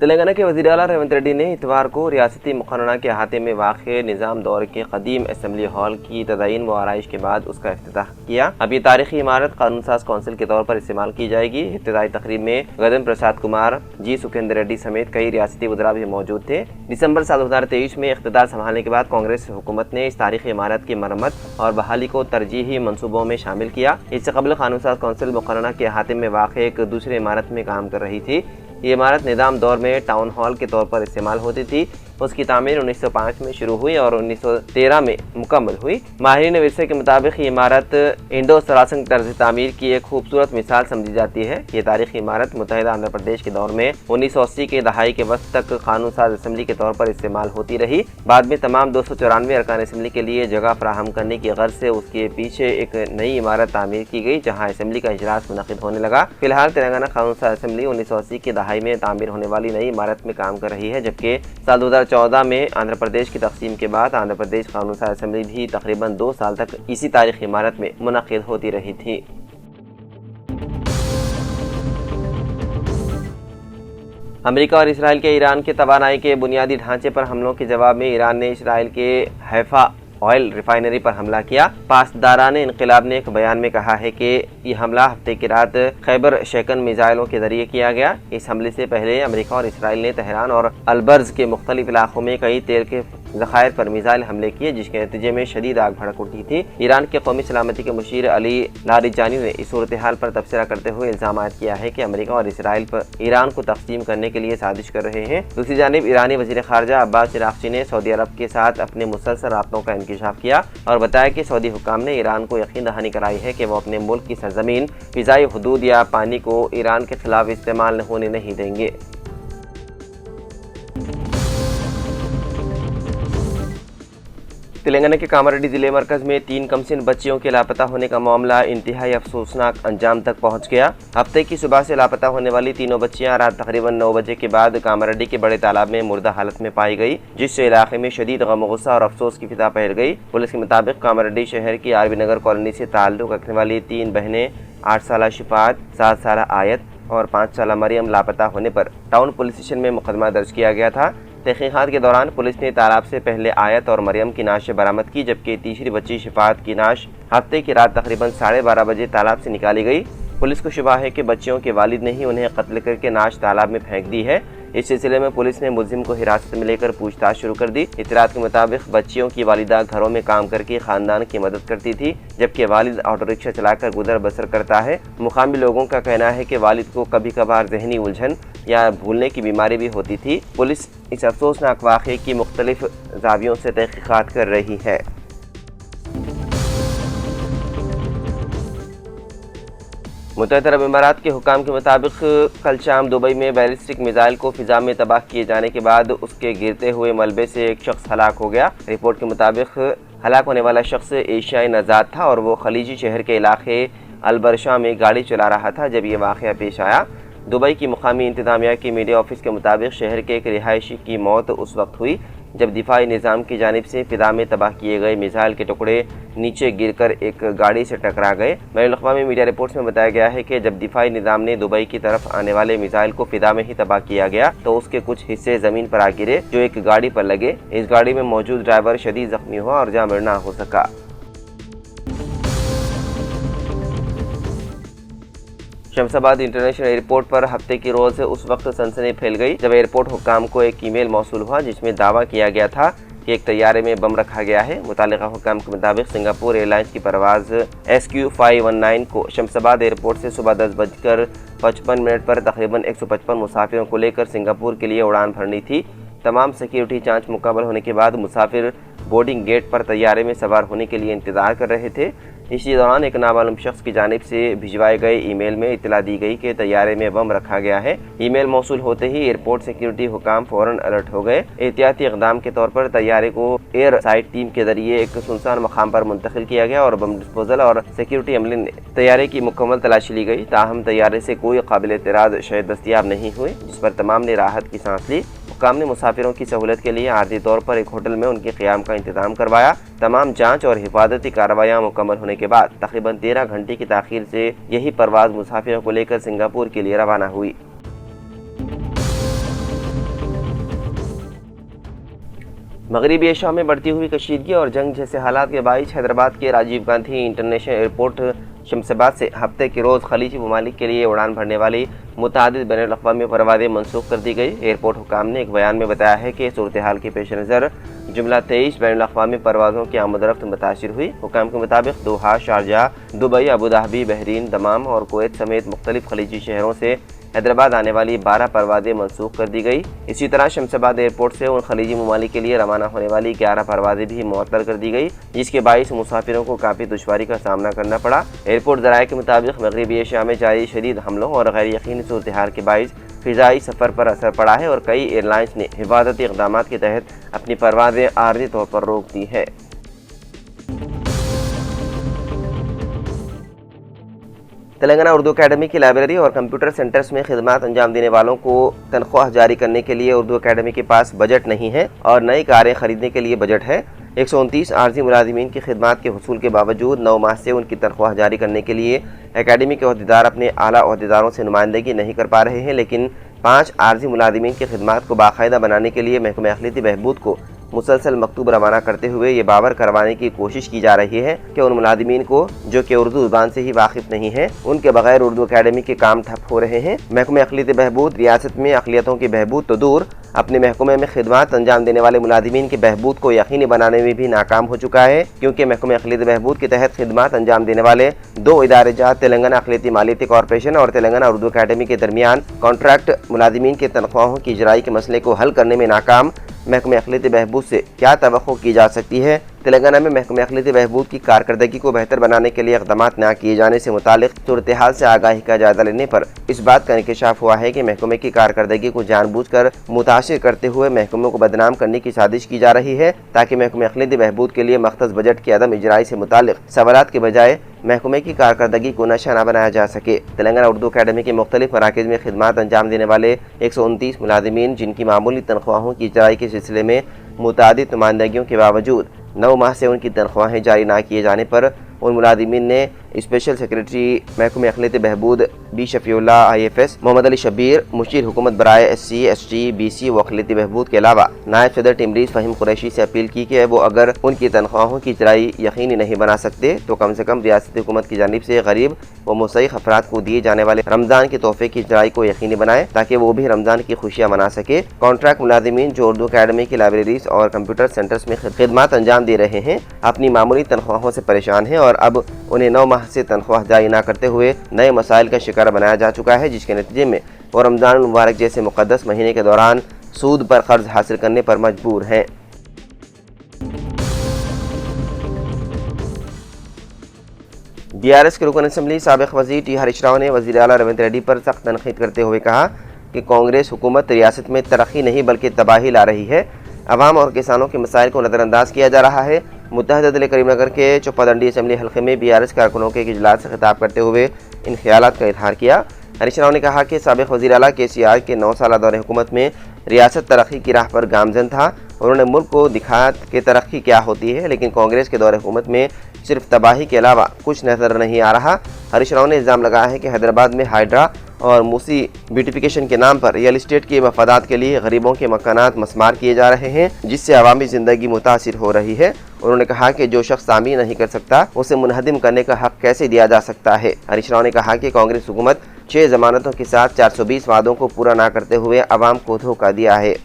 تلنگانہ کے وزیر اعلیٰ ریونت ریڈی نے اتوار کو ریاستی مقررہ کے احاطے میں واقع نظام دور کے قدیم اسمبلی ہال کی تزئین و آرائش کے بعد اس کا افتتاح کیا۔ اب یہ تاریخی عمارت قانون ساز کونسل کے طور پر استعمال کی جائے گی۔ ابتدائی تقریب میں گدم پرساد کمار، جی سکھیندر ریڈی سمیت کئی ریاستی وزراء بھی موجود تھے۔ دسمبر سال 2023 میں اقتدار سنبھالنے کے بعد کانگریس حکومت نے اس تاریخی عمارت کی مرمت اور بحالی کو ترجیحی منصوبوں میں شامل کیا۔ اس سے قبل قانون ساز کونسل مقررہ کے احاطے میں واقع ایک دوسری عمارت میں کام کر رہی تھی۔ یہ عمارت نظام دور میں ٹاؤن ہال کے طور پر استعمال ہوتی تھی۔ اس کی تعمیر 1905 میں شروع ہوئی اور 1913 میں مکمل ہوئی۔ ماہرین ورثے کے مطابق یہ عمارت انڈو سراسنگ طرز تعمیر کی ایک خوبصورت مثال سمجھی جاتی ہے۔ یہ تاریخی عمارت متحدہ آندھرا پردیش کے دور میں 1980 کے دہائی کے وسط تک قانون ساز اسمبلی کے طور پر استعمال ہوتی رہی۔ بعد میں تمام 294 ارکان اسمبلی کے لیے جگہ فراہم کرنے کی غرض سے اس کے پیچھے ایک نئی عمارت تعمیر کی گئی، جہاں اسمبلی کا اجلاس منعقد ہونے لگا۔ فی الحال تلنگانہ قانون ساز اسمبلی 1980 کے دہائی میں تعمیر ہونے والی نئی عمارت میں کام کر رہی ہے، جبکہ سال 2014 میں آندھرا پردیش کی تقسیم کے بعد آندھرا پردیش قانون ساز اسمبلی بھی تقریباً 2 سال تک اسی تاریخی عمارت میں منعقد ہوتی رہی تھی۔ امریکہ اور اسرائیل کے ایران کے توانائی کے بنیادی ڈھانچے پر حملوں کے جواب میں ایران نے اسرائیل کے حیفا آئل ریفائنری پر حملہ کیا۔ پاسداران انقلاب نے ایک بیان میں کہا ہے کہ یہ حملہ ہفتے کی رات خیبر شیکن میزائلوں کے ذریعے کیا گیا۔ اس حملے سے پہلے امریکہ اور اسرائیل نے تہران اور البرز کے مختلف علاقوں میں کئی تیل کے ذخائر پر میزائل حملے کیے، جس کے نتیجے میں شدید آگ بھڑک اٹھی تھی۔ ایران کے قومی سلامتی کے مشیر علی لاریجانی نے اس صورتحال پر تبصرہ کرتے ہوئے الزام عائد کیا ہے کہ امریکہ اور اسرائیل پر ایران کو تقسیم کرنے کے لیے سازش کر رہے ہیں۔ دوسری جانب ایرانی وزیر خارجہ عباس چراغچی نے سعودی عرب کے ساتھ اپنے مسلسل رابطوں کا انکشاف کیا اور بتایا کہ سعودی حکام نے ایران کو یقین دہانی کرائی ہے کہ وہ اپنے ملک کی سرزمین، فضائی حدود یا پانی کو ایران کے خلاف استعمال ہونے نہیں دیں گے۔ تلنگانہ کے کاماریڈی ضلع مرکز میں 3 کمسن بچیوں کے لاپتہ ہونے کا معاملہ انتہائی افسوسناک انجام تک پہنچ گیا۔ ہفتے کی صبح سے لاپتہ ہونے والی تینوں بچیاں رات تقریباً 9 بجے کے بعد کاماریڈی کے بڑے تالاب میں مردہ حالت میں پائی گئی، جس سے علاقے میں شدید غم و غصہ اور افسوس کی فضا پھیل گئی۔ پولیس کے مطابق کاماریڈی شہر کی آر بی نگر کالونی سے تعلق رکھنے والی 3 بہنیں 8 سالہ شفاعت، 7 سالہ آیت اور 5 سالہ مریم لاپتہ ہونے پر ٹاؤن پولیس اسٹیشن میں مقدمہ درج کیا گیا تھا۔ تحقیقات کے دوران پولیس نے تالاب سے پہلے آیت اور مریم کی نعشیں برآمد کی، جبکہ تیسری بچی شفاعت کی نعش ہفتے کی رات تقریباً 12:30 بجے تالاب سے نکالی گئی۔ پولیس کو شبہ ہے کہ بچیوں کے والد نے ہی انہیں قتل کر کے نعش تالاب میں پھینک دی ہے۔ اس سلسلے میں پولیس نے ملزم کو حراست میں لے کر پوچھ تاچھ شروع کر دی۔ اطلاعات کے مطابق بچیوں کی والدہ گھروں میں کام کر کے خاندان کی مدد کرتی تھی، جبکہ والد آٹو رکشہ چلا کر گزر بسر کرتا ہے۔ مقامی لوگوں کا کہنا ہے کہ والد کو کبھی کبھار ذہنی الجھن یا بھولنے کی بیماری بھی ہوتی تھی۔ پولیس اس افسوسناک واقعے کی مختلف زاویوں سے تحقیقات کر رہی ہے۔ متحدہ عرب امارات کے حکام کے مطابق کل شام دبئی میں بیلسٹک میزائل کو فضا میں تباہ کیے جانے کے بعد اس کے گرتے ہوئے ملبے سے ایک شخص ہلاک ہو گیا۔ رپورٹ کے مطابق ہلاک ہونے والا شخص ایشیائی نژاد تھا اور وہ خلیجی شہر کے علاقے البرشا میں گاڑی چلا رہا تھا جب یہ واقعہ پیش آیا۔ دبئی کی مقامی انتظامیہ کے میڈیا آفس کے مطابق شہر کے ایک رہائشی کی موت اس وقت ہوئی جب دفاعی نظام کی جانب سے فضا میں تباہ کیے گئے میزائل کے ٹکڑے نیچے گر کر ایک گاڑی سے ٹکرا گئے۔ بین الاقوامی میڈیا رپورٹس میں بتایا گیا ہے کہ جب دفاعی نظام نے دبئی کی طرف آنے والے میزائل کو فضا میں ہی تباہ کیا گیا تو اس کے کچھ حصے زمین پر آ گرے جو ایک گاڑی پر لگے۔ اس گاڑی میں موجود ڈرائیور شدید زخمی ہوا اور جاں بحق نہ ہو سکا۔ شمس آباد انٹرنیشنل ایئرپورٹ پر ہفتے کی روز اس وقت سنسنی پھیل گئی جب ایئرپورٹ حکام کو ایک ای میل موصول ہوا جس میں دعویٰ کیا گیا تھا کہ ایک طیارے میں بم رکھا گیا ہے۔ متعلقہ حکام کے مطابق سنگاپور ایئر لائنز کی پرواز SQ519 کو شمس آباد ایئرپورٹ سے صبح 10:55 پر تقریباً 155 مسافروں کو لے کر سنگاپور کے لیے اڑان بھرنی تھی۔ تمام سیکیورٹی جانچ مکمل ہونے کے بعد مسافر بورڈنگ گیٹ پر طیارے میں سوار ہونے کے لیے انتظار کر رہے تھے۔ इसी दौरान एक नामालूम शख्स की जानिब से भिजवाए गए ईमेल में इतला दी गई कि तैयारे में बम रखा गया है। ईमेल मौसूल होते ही एयरपोर्ट सिक्योरिटी हुकाम फौरन अलर्ट हो गए। एहतियाती इक़दाम के तौर पर तैयारे को एयर साइड टीम के जरिए एक सुनसान मकाम पर मुंतकिल किया गया और बम डिस्पोजल और सिक्योरिटी अमले ने तैयारे की मुकम्मल तलाशी ली गई। ताहम तैयारे से कोई काबिल एतराज़ शय दस्तियाब नहीं हुए, जिस पर तमाम ने राहत की सांस ली। हुकाम ने मुसाफिरों की सहूलत के लिए आर्जी तौर पर एक होटल में उनके क़याम का इंतजाम करवाया। तमाम जांच और हिफाजती कार्रवाइयाँ मुकम्मल होने के बाद तकरीबन 13 घंटे की ताख़ीर से यही परवाज़ मुसाफिरों को लेकर सिंगापुर के लिए रवाना हुई। मगरबी एशिया में बढ़ती हुई कशीदगी और जंग जैसे हालात के बाइस हैदराबाद के राजीव गांधी इंटरनेशनल एयरपोर्ट शमशाबाद से हफ्ते के रोज़ खलीजी ममालिक के लिए उड़ान भरने वाली मुतादिद बैनुल-अक़वामी परवाज़ें मनसूख कर दी गई। एयरपोर्ट हुकाम ने एक बयान में बताया है कि सूरत हाल के पेश नज़र जुमला 23 बैनुल-अक़वामी परवाज़ों की आमदरफ्त मुतासिर हुई। हुकाम के मुताबिक Doha, Sharjah, Dubai, Abu Dhabi, Bahrain, Dammam और कुवैत समेत मुख्तलिफ खलीजी शहरों से हैदराबाद आने वाली 12 परवाज़ें मनसूख कर दी गई। इसी तरह शमशाबाद एयरपोर्ट से उन खलीजी ममालिक के लिए रवाना होने वाली 11 परवाज़ें भी मुअत्तल कर दी गई, जिसके बाइस मुसाफिरों को काफ़ी दुश्वारी का सामना करना पड़ा। एयरपोर्ट ज़राए के मुताबिक मगरबी एशिया में जारी शदीद हमलों और गैर यकीनी सूरत हाल के बाइस फ़िज़ाई सफ़र पर असर पड़ा है और कई एयरलाइंस ने हिफाजती इक़दामात के तहत अपनी परवाज़ें आर्जी तौर पर रोक दी है। तेलंगाना उर्दू अकेडमी की लाइब्रेरी और कंप्यूटर सेंटर्स में खिदमत अंजाम देने वालों को तनख्वाह जारी करने के लिए उर्दू अकेडमी के पास बजट नहीं है और नई कारें खरीदने के लिए बजट है। 129 आर्जी मुलाजिमीन की खिदमत के हुसूल के बावजूद 9 माह से उनकी तनख्वाह जारी करने के लिए अकेडमी के अहदेदार अपने आला अहदेदारों से नुमाइंदगी नहीं कर पा रहे हैं, लेकिन 5 आर्जी मुलाजिमीन की खिदमत को बाकायदा बनाने के लिए महकमे अखिलती बहबूद को मुसलसल मकतूब रवाना करते हुए ये बावर करवाने की कोशिश की जा रही है कि उन मुलाजिमीन को जो कि उर्दू ज़ुबान से ही वाकिफ नहीं है, उनके बगैर उर्दू अकेडमी के काम ठप हो रहे हैं। महकमे अखिलती बहबूद रियासत में अक़लियतों की बहबूद तो दूर, अपने महकमे में खिदमत अंजाम देने वाले मुलाजिमीन की बहबूद को यकीनी बनाने में भी नाकाम हो चुका है, क्योंकि महकमे अखिलती बहबूद के तहत खिदमत अंजाम देने वाले 2 इदारे जात तेलंगाना अक़लियती मालियती कॉरपोरेशन और तेलंगाना उर्दू अकेडमी के दरमियान कॉन्ट्रैक्ट मुलाजिमीन के तनख्वाहों की इजराई के मसले को हल करने में नाकाम। महकमे अखिलती बहबूद से क्या तवक्को की जा सकती है? तेलंगाना में महकमे अखिलती बहबूद की कारकर्दगी को बेहतर बनाने के लिए इक़दामात न किए जाने से मुतालिक सूरत हाल से आगाही का जायजा लेने पर इस बात का इंकशाफ हुआ है कि महकमे की कारकर्दगी को जानबूझकर मुतासिर करते हुए महकमे को बदनाम करने की साजिश की जा रही है, ताकि महकमे अखिलती बहबूद के लिए मख्तस बजट की अदम इजराई से मुतालिक सवालात के बजाय महकमे की कारकर्दगी को नशा न बनाया जा सके। तेलंगाना उर्दू अकेडमी के मुख्तलिफ मराकज़ में खिदमत अंजाम देने वाले 129 मुलाजिमीन, जिनकी मामूली तनख्वाहों की इजराई के सिलसिले में मुतादिद नुमाइंदगियों के बावजूद 9 माह से उनकी तनख्वाहें जारी न किए जाने पर उन मुलाजिमीन ने स्पेशल सेक्रेटरी महकमे अखिलती बहबूद बी शफीउल्लाह IFS, मोहम्मद अली शब्बीर, मुशीर हुकूमत बराए SC, ST, BC व अखिलती बहबूद के अलावा नायब सदर टिमरीज़ फ़हीम कुरैशी से अपील की कि वो अगर उनकी तनख्वाहों की इजराई यकीनी नहीं बना सकते तो कम से कम रियासती हुकूमत की जानिब से गरीब व मुस्तहिक़ अफराद को दिए जाने वाले रमज़ान के तोहफे की इजराई को यकीनी बनाए, ताकि वो भी रमज़ान की खुशियाँ मना सके। कॉन्ट्रैक्ट मुलाजिमीन जो उर्दू अकेडमी की लाइब्रेरीज और कंप्यूटर सेंटर्स में खिदमत अंजाम दे रहे हैं, अपनी मामूली तनख्वाहों से परेशान हैं और अब उन्हें 9 माह से तनख्वाह जारी न करते हुए नए मसाइल का शिकार बनाया जा चुका है, जिसके नतीजे में वो रमज़ान मुबारक जैसे मुक़द्दस महीने के दौरान सूद पर कर्ज हासिल करने पर मजबूर हैं। BRS के रुकन असम्बली साबिक़ वज़ीर T हरीश राव ने वज़ीर आला रेवंत रेड्डी पर सख्त तनक़ीद करते हुए कहा कि कांग्रेस हुकूमत रियासत में तरक्की नहीं बल्कि तबाही ला रही है। अवाम और किसानों के मसाइल को नज़रअंदाज किया जा रहा है। मुत्तहदा ज़िले करीमनगर के चौपादंडी असम्बली हल्के में BRS कारकुनों के एक इजलास से खिताब करते हुए इन ख्यालात का इज़हार किया। हरीश राव ने कहा कि साबिक़ वज़ीर आला KCR के 9 साल दौरे हुकूमत में रियासत तरक्की की राह पर गामज़न था। उन्होंने मुल्क को दिखाया कि तरक्की क्या होती है, लेकिन कांग्रेस के दौरे हुकूमत में सिर्फ तबाही के अलावा कुछ नज़र नहीं आ रहा। हरीश राव ने इल्ज़ाम लगाया है कि हैदराबाद में हाइड्रा और मूसी ब्यूटिफिकेशन के नाम पर रियल इस्टेट के मफादात के लिए गरीबों के मकानात मस्मार किए जा रहे हैं, जिससे अवामी ज़िंदगी मुतासिर हो रही है। उन्होंने कहा कि जो शख्स तामीर नहीं कर सकता उसे मुनहदिम करने का हक कैसे दिया जा सकता है। हरीश राव ने कहा कि कांग्रेस हुकूमत 6 ज़मानतों के साथ 420 वादों को पूरा न करते हुए अवाम को धोखा दिया है।